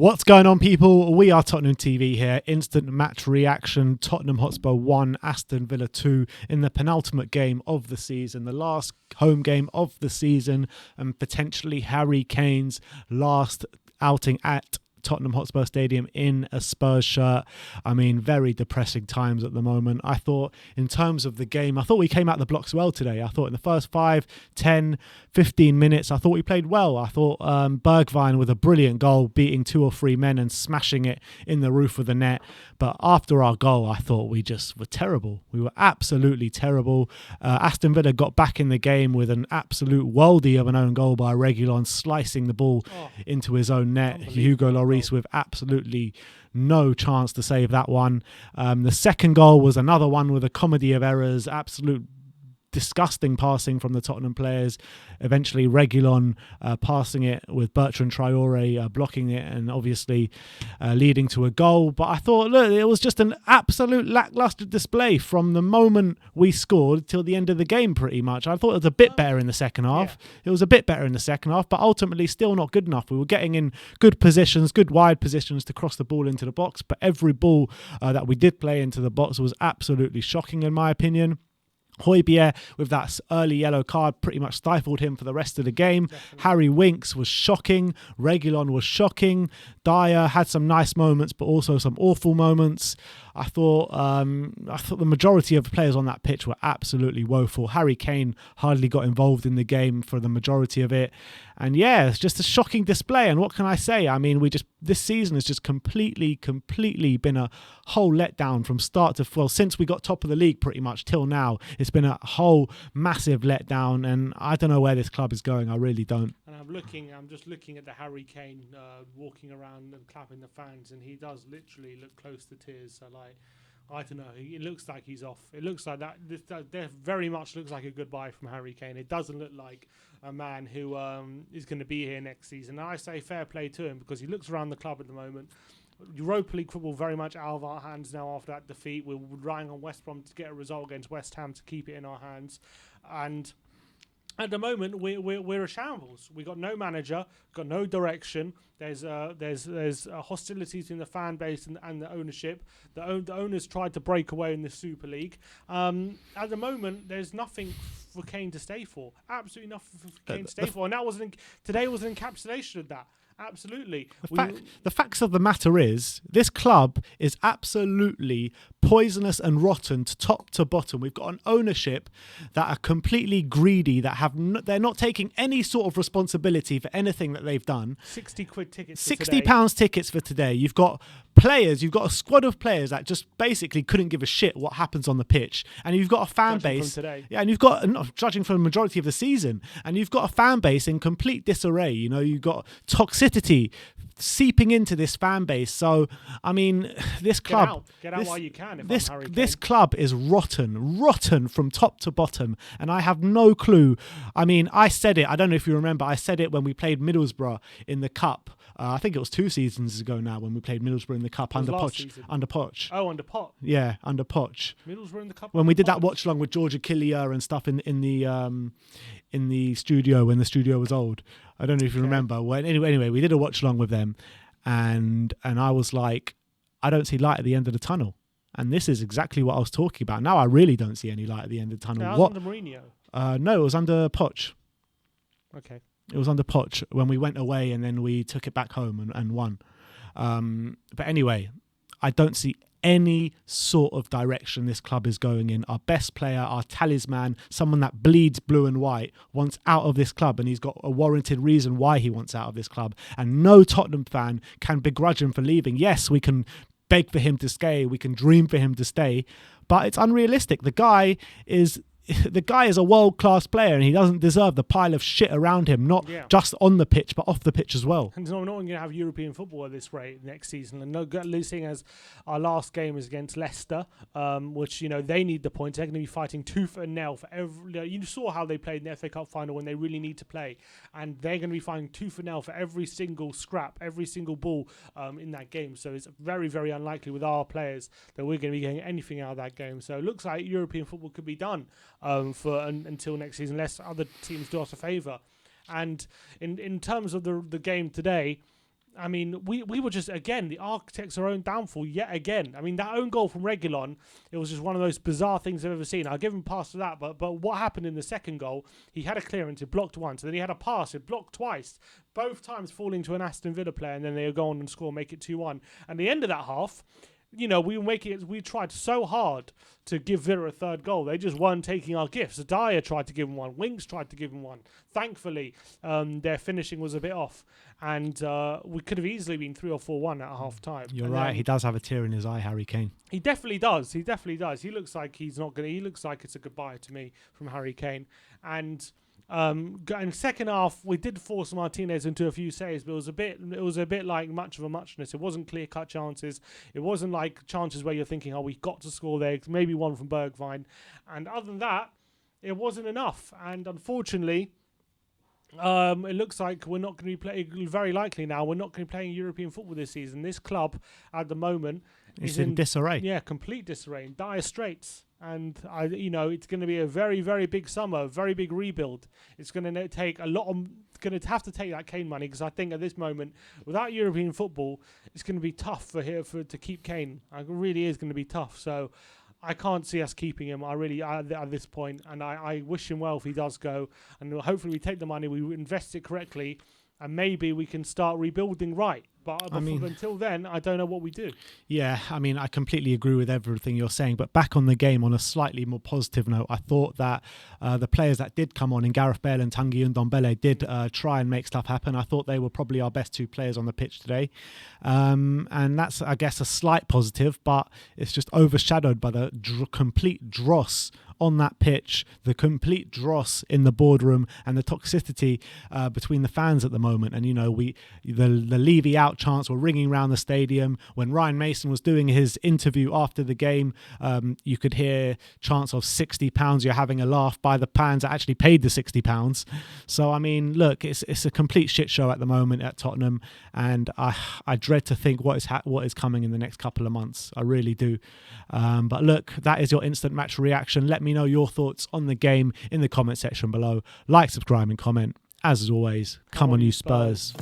What's going on, people? We are Tottenham TV here. Instant match reaction. Tottenham Hotspur 1, Aston Villa 2 in the penultimate game of the season, the last home game of the season, and potentially Harry Kane's last outing at Tottenham Hotspur Stadium in a Spurs shirt. I mean, very depressing times at the moment. I thought in terms of the game, I thought we came out the blocks well today. I thought in the first 5, 10, 15 minutes, I thought we played well. I thought Bergwijn with a brilliant goal, beating 2 or 3 men and smashing it in the roof of the net. But after our goal, I thought we just were terrible. We were absolutely terrible. Aston Villa got back in the game with an absolute worldie of an own goal by Reguilon, slicing the ball into his own net. Hugo Lloris with absolutely no chance to save that one. The second goal was another one with a comedy of errors, absolute disgusting passing from the Tottenham players. Eventually Reguilon passing it with Bertrand Traore blocking it and obviously leading to a goal. But I thought, look, it was just an absolute lackluster display from the moment we scored till the end of the game pretty much. I thought it was a bit better in the second half. Yeah. It was a bit better in the second half, but ultimately still not good enough. We were getting in good positions, good wide positions to cross the ball into the box, but every ball that we did play into the box was absolutely shocking in my opinion. Højbjerg with that early yellow card pretty much stifled him for the rest of the game. Definitely. Harry Winks was shocking. Reguilon was shocking. Dyer had some nice moments, but also some awful moments. I thought the majority of the players on that pitch were absolutely woeful. Harry Kane hardly got involved in the game for the majority of it. And yeah, it's just a shocking display. And what can I say? I mean, this season has just completely been a whole letdown from start to, well, since we got top of the league pretty much till now. It's been a whole massive letdown, and I don't know where this club is going. I really don't. And I'm just looking at the Harry Kane walking around and clapping the fans, and he does literally look close to tears. So like, I don't know. It looks like he's off. It looks like that. This very much looks like a goodbye from Harry Kane. It doesn't look like a man who is going to be here next season. And I say fair play to him because he looks around the club at the moment. Europa League football very much out of our hands now after that defeat. We're relying on West Brom to get a result against West Ham to keep it in our hands. And at the moment, we're a shambles. We got no manager, got no direction. There's hostilities in the fan base and the ownership. The owners tried to break away in the Super League. At the moment, there's nothing for Kane to stay for. Absolutely nothing for Kane to stay for. And today was an encapsulation of that. Absolutely. The facts of the matter is, this club is absolutely poisonous and rotten to top to bottom. We've got an ownership that are completely greedy, that they're not taking any sort of responsibility for anything that they've done. £60 tickets. £60 tickets for today. You've got players, you've got a squad of players that just basically couldn't give a shit what happens on the pitch, and you've got a fan base. And you've got, not judging from the majority of the season, and you've got a fan base in complete disarray. You know, you've got toxicity seeping into this fan base. So I mean, this club, get out while you can. This club is rotten from top to bottom, and I have no clue. I mean, I said it, I don't know if you remember, I said it when we played Middlesbrough in the cup. I think it was 2 seasons ago now when we played Middlesbrough in the cup under Poch. Under Poch. Oh, under Poch. Yeah, under Poch. Middlesbrough in the cup. When we did that watch along with Georgia Killier and stuff in the studio when the studio was old. I don't know if you remember. Well, anyway, we did a watch along with them, and I was like, I don't see light at the end of the tunnel. And this is exactly what I was talking about. Now I really don't see any light at the end of the tunnel. Yeah, what? Under Mourinho? No, it was under Poch. Okay. It was under Poch when we went away and then we took it back home and won. But anyway, I don't see any sort of direction this club is going in. Our best player, our talisman, someone that bleeds blue and white, wants out of this club, and he's got a warranted reason why he wants out of this club. And no Tottenham fan can begrudge him for leaving. Yes, we can beg for him to stay, we can dream for him to stay, but it's unrealistic. The guy is a world-class player, and he doesn't deserve the pile of shit around him, not just on the pitch, but off the pitch as well. And no, not going to have European football at this rate next season. And no, losing as our last game is against Leicester, which, you know, they need the points. They're going to be fighting tooth and nail for every... You saw how they played in the FA Cup final when they really need to play. And they're going to be fighting tooth and nail for every single scrap, every single ball in that game. So it's very, very unlikely with our players that we're going to be getting anything out of that game. So it looks like European football could be done until next season, unless other teams do us a favour. And in terms of the game today, I mean, we were just, again, the architects of our own downfall yet again. I mean, that own goal from Reguilon, it was just one of those bizarre things I've ever seen. I'll give him a pass for that, but what happened in the second goal, he had a clearance, it blocked once, and then he had a pass, it blocked twice, both times falling to an Aston Villa player, and then they go on and score, make it 2-1. And the end of that half, you know, we tried so hard to give Villa a third goal. They just weren't taking our gifts. Dyer tried to give him one. Winks tried to give him one. Thankfully, their finishing was a bit off. And we could have easily been 3 or 4-1 at half time. You're right. He does have a tear in his eye, Harry Kane. He definitely does. He definitely does. He looks like he's not going to... He looks like it's a goodbye to me from Harry Kane. And... in the second half, we did force Martinez into a few saves, but it was a bit like much of a muchness. It wasn't clear-cut chances. It wasn't like chances where you're thinking, oh, we got to score there. Maybe one from Bergwijn. And other than that, it wasn't enough. And unfortunately, it looks like we're not going to be playing, very likely now, we're not going to be playing European football this season. This club, at the moment, is in disarray. Yeah, complete disarray, in dire straits. And it's going to be a very, very big summer, very big rebuild. It's going to take a lot of, going to have to take that Kane money, because I think at this moment, without European football, it's going to be tough to keep Kane. It really is going to be tough. So I can't see us keeping him. At this point, and I wish him well if he does go. And hopefully we take the money, we invest it correctly, and maybe we can start rebuilding right. But until then, I don't know what we do. Yeah, I mean, I completely agree with everything you're saying. But back on the game, on a slightly more positive note, I thought that the players that did come on, in Gareth Bale and Tanguy Ndombele, did try and make stuff happen. I thought they were probably our best two players on the pitch today. And that's, I guess, a slight positive, but it's just overshadowed by the complete dross on that pitch, the complete dross in the boardroom, and the toxicity between the fans at the moment. And, the Levy out chants were ringing around the stadium. When Ryan Mason was doing his interview after the game, you could hear chants of £60, you're having a laugh, by the fans that actually paid the £60. So, I mean, look, it's a complete shit show at the moment at Tottenham, and I dread to think what is coming in the next couple of months. I really do. But look, that is your instant match reaction. Let me know your thoughts on the game in the comment section below. Like, subscribe and comment. As always, come on you Spurs.